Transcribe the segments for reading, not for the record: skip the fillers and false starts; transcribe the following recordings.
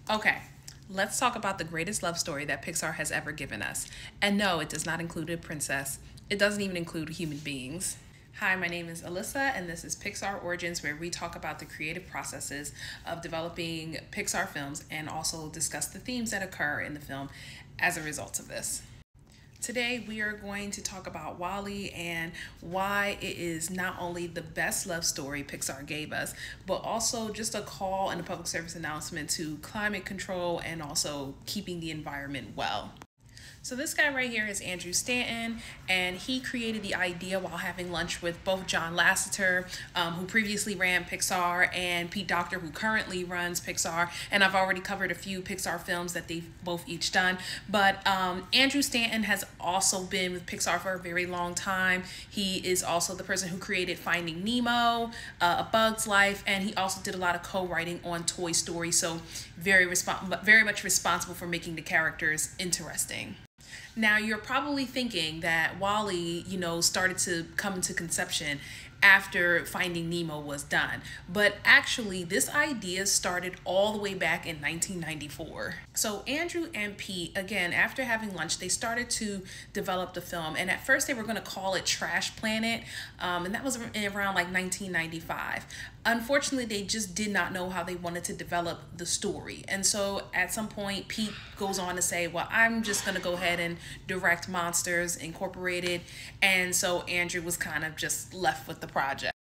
Okay, let's talk about the greatest love story that Pixar has ever given us. And no, it does not include a princess. It doesn't even include human beings. Hi, my name is Alyssa, and this is Pixar Origins, where we talk about the creative processes of developing Pixar films and also discuss the themes that occur in the film as a result of this. Today, we are going to talk about WALL-E and why it is not only the best love story Pixar gave us, but also just a call and a public service announcement to climate control and also keeping the environment well. So this guy right here is Andrew Stanton, and he created the idea while having lunch with both John Lasseter, who previously ran Pixar, and Pete Docter, who currently runs Pixar. And I've already covered a few Pixar films that they've both each done. But Andrew Stanton has also been with Pixar for a very long time. He is also the person who created Finding Nemo, A Bug's Life, and he also did a lot of co-writing on Toy Story. So very much responsible for making the characters interesting. Now, you're probably thinking that WALL-E, started to come into conception after Finding Nemo was done. But actually, this idea started all the way back in 1994. So Andrew and Pete, again, after having lunch, they started to develop the film. And at first, they were going to call it Trash Planet. And that was around like 1995. Unfortunately, they just did not know how they wanted to develop the story. And so at some point, Pete goes on to say, well, I'm just going to go ahead and direct Monsters Incorporated. And so Andrew was kind of just left with the project.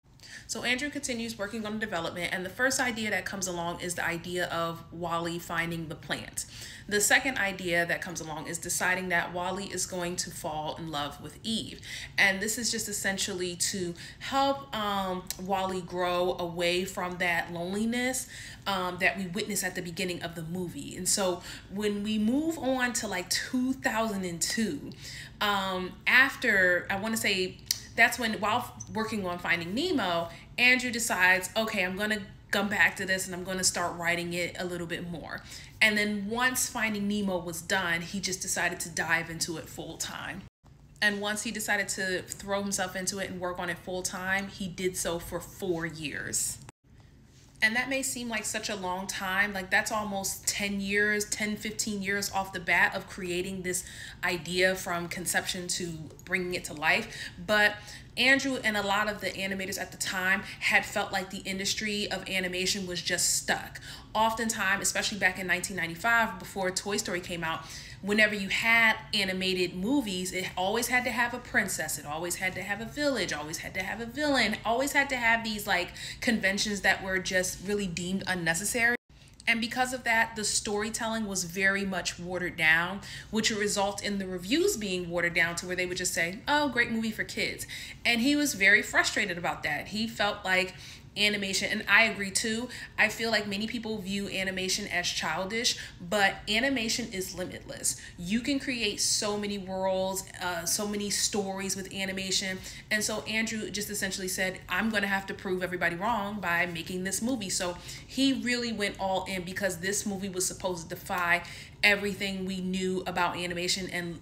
So Andrew continues working on development, and the first idea that comes along is the idea of WALL-E finding the plant. The second idea that comes along is deciding that WALL-E is going to fall in love with Eve. And this is just essentially to help WALL-E grow away from that loneliness that we witness at the beginning of the movie. And so when we move on to like 2002, after, I want to say, that's when, while working on Finding Nemo, Andrew decides, okay, I'm going to come back to this and I'm going to start writing it a little bit more. And then once Finding Nemo was done, he just decided to dive into it full time. And once he decided to throw himself into it and work on it full time, he did so for 4 years. And that may seem like such a long time, like that's almost 10 years, 10, 15 years off the bat of creating this idea from conception to bringing it to life. But Andrew and a lot of the animators at the time had felt like the industry of animation was just stuck. Oftentimes, especially back in 1995, before Toy Story came out, whenever you had animated movies, it always had to have a princess, it always had to have a village, always had to have a villain, always had to have these like conventions that were just really deemed unnecessary. And because of that, the storytelling was very much watered down, which would result in the reviews being watered down to where they would just say, oh, great movie for kids. And he was very frustrated about that. He felt like animation, and I agree too, I feel like many people view animation as childish, but animation is limitless. You can create so many worlds, so many stories with animation. And so Andrew just essentially said, I'm gonna have to prove everybody wrong by making this movie. So he really went all in because this movie was supposed to defy everything we knew about animation and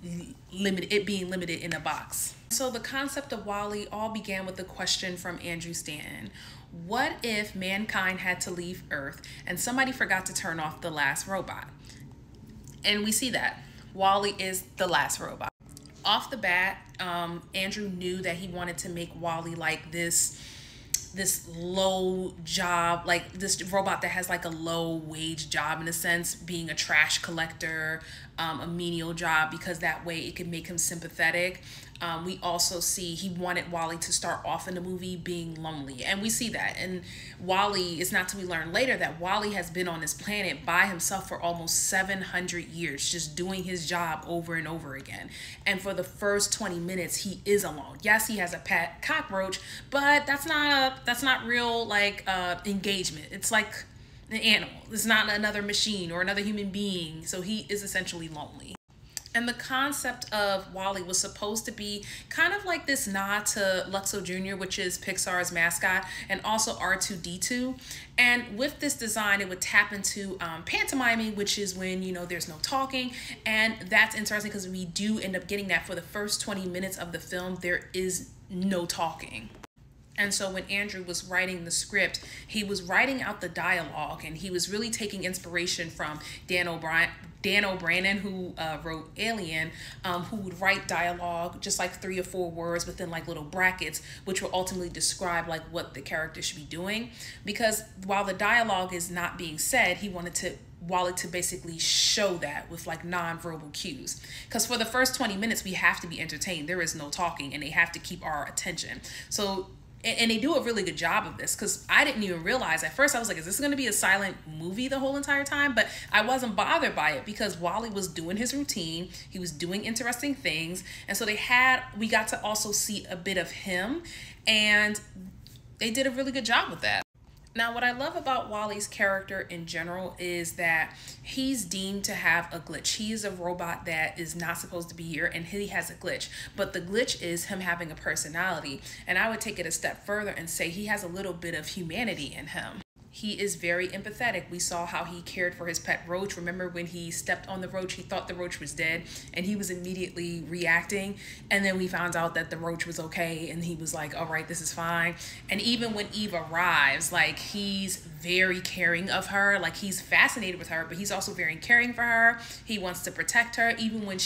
it being limited in a box. So the concept of WALL-E all began with the question from Andrew Stanton. What if mankind had to leave Earth and somebody forgot to turn off the last robot? And we see that. WALL-E is the last robot. Off the bat, Andrew knew that he wanted to make WALL-E like this low job, like this robot that has like a low wage job in a sense, being a trash collector, a menial job, because that way it could make him sympathetic. We also see he wanted WALL-E to start off in the movie being lonely, and we see that. And WALL-E, it's not till we learn later that WALL-E has been on this planet by himself for almost 700 years, just doing his job over and over again. And for the first 20 minutes, he is alone. Yes, he has a pet cockroach, but that's not real like engagement. It's like an animal. It's not another machine or another human being. So he is essentially lonely. And the concept of WALL-E was supposed to be kind of like this nod to Luxo Jr., which is Pixar's mascot, and also R2-D2. And with this design, it would tap into pantomiming, which is when, there's no talking. And that's interesting because we do end up getting that for the first 20 minutes of the film. There is no talking. And so when Andrew was writing the script, he was writing out the dialogue, and he was really taking inspiration from Dan O'Brien, who wrote Alien, who would write dialogue, just like 3 or 4 words within like little brackets, which will ultimately describe like what the character should be doing. Because while the dialogue is not being said, he wanted Wally to basically show that with like non-verbal cues. Because for the first 20 minutes, we have to be entertained. There is no talking, and they have to keep our attention. So, and they do a really good job of this, because I didn't even realize at first. I was like, is this going to be a silent movie the whole entire time? But I wasn't bothered by it, because Wally was doing his routine. He was doing interesting things. And so we got to also see a bit of him, and they did a really good job with that. Now, what I love about Wally's character in general is that he's deemed to have a glitch. He is a robot that is not supposed to be here, and he has a glitch. But the glitch is him having a personality. And I would take it a step further and say he has a little bit of humanity in him. He is very empathetic. We saw how he cared for his pet roach. Remember when he stepped on the roach, he thought the roach was dead, and he was immediately reacting. And then we found out that the roach was okay, and he was like, all right, this is fine. And even when Eve arrives, like, he's very caring of her. Like, he's fascinated with her, but he's also very caring for her. He wants to protect her. Even when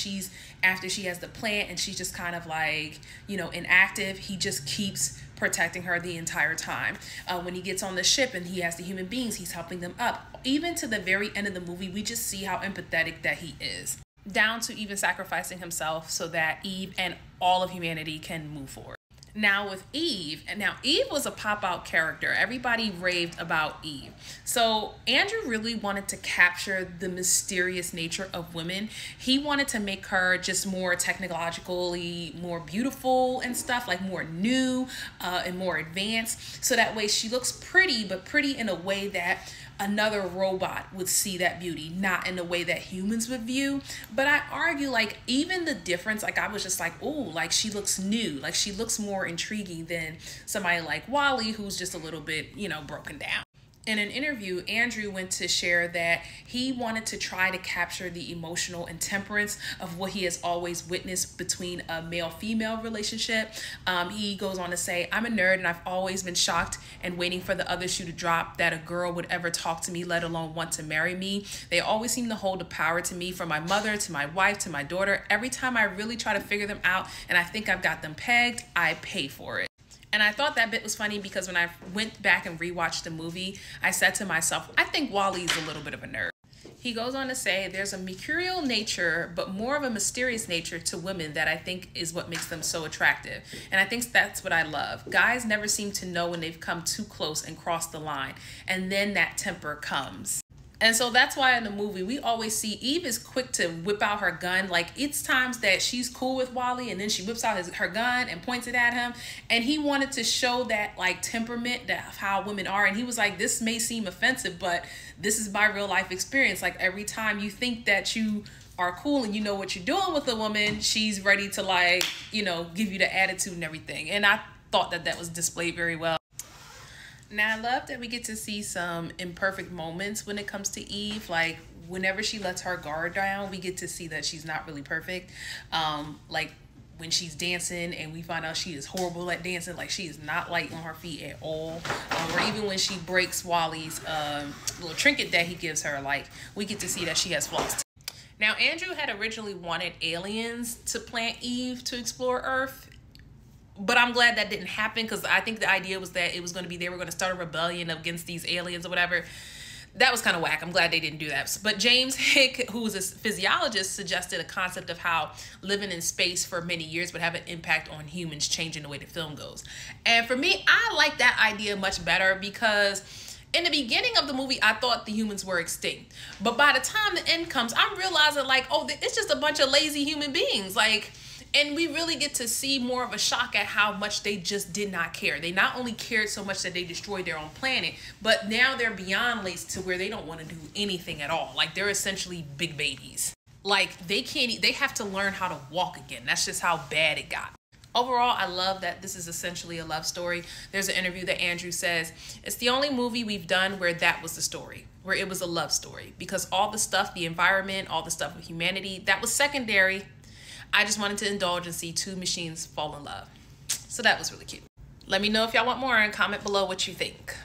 after she has the plant and she's just kind of like, inactive, he just keeps protecting her the entire time. When he gets on the ship and he has the human beings, he's helping them up. Even to the very end of the movie, we just see how empathetic that he is, down to even sacrificing himself so that Eve and all of humanity can move forward. Now with Eve, Eve was a pop-out character. Everybody raved about Eve. So Andrew really wanted to capture the mysterious nature of women. He wanted to make her just more technologically more beautiful and stuff, like more new and more advanced. So that way she looks pretty, but pretty in a way that another robot would see that beauty, not in the way that humans would view. But I argue, like, even the difference, like, I was just like, oh, like, she looks new, like, she looks more intriguing than somebody like Wally, who's just a little bit, broken down. In an interview, Andrew went to share that he wanted to try to capture the emotional intemperance of what he has always witnessed between a male-female relationship. He goes on to say, I'm a nerd, and I've always been shocked and waiting for the other shoe to drop that a girl would ever talk to me, let alone want to marry me. They always seem to hold the power to me, from my mother to my wife to my daughter. Every time I really try to figure them out and I think I've got them pegged, I pay for it. And I thought that bit was funny, because when I went back and rewatched the movie, I said to myself, I think Wally's a little bit of a nerd. He goes on to say, there's a mercurial nature, but more of a mysterious nature to women that I think is what makes them so attractive. And I think that's what I love. Guys never seem to know when they've come too close and crossed the line. And then that temper comes. And so that's why in the movie, we always see Eve is quick to whip out her gun. Like, it's times that she's cool with Wally, and then she whips out her gun and points it at him. And he wanted to show that, like, temperament, that how women are. And he was like, this may seem offensive, but this is my real life experience. Like, every time you think that you are cool and you know what you're doing with a woman, she's ready to, like, give you the attitude and everything. And I thought that was displayed very well. Now, I love that we get to see some imperfect moments when it comes to Eve. Like, whenever she lets her guard down, we get to see that she's not really perfect. Like, when she's dancing and we find out she is horrible at dancing, like, she is not light on her feet at all. Or even when she breaks Wally's little trinket that he gives her, like, we get to see that she has flaws. Now, Andrew had originally wanted aliens to plant Eve to explore Earth. But I'm glad that didn't happen, because I think the idea was that it was going to be they were going to start a rebellion against these aliens or whatever. That was kind of whack. I'm glad they didn't do that. But James Hick, who was a physiologist, suggested a concept of how living in space for many years would have an impact on humans, changing the way the film goes. And for me, I like that idea much better, because in the beginning of the movie, I thought the humans were extinct. But by the time the end comes, I'm realizing, like, oh, it's just a bunch of lazy human beings. Like, and we really get to see more of a shock at how much they just did not care. They not only cared so much that they destroyed their own planet, but now they're beyond lazy to where they don't want to do anything at all. Like, they're essentially big babies. Like, they have to learn how to walk again. That's just how bad it got. Overall, I love that this is essentially a love story. There's an interview that Andrew says, it's the only movie we've done where that was the story, where it was a love story, because all the stuff, the environment, all the stuff with humanity, that was secondary. I just wanted to indulge and see two machines fall in love. So that was really cute. Let me know if y'all want more and comment below what you think.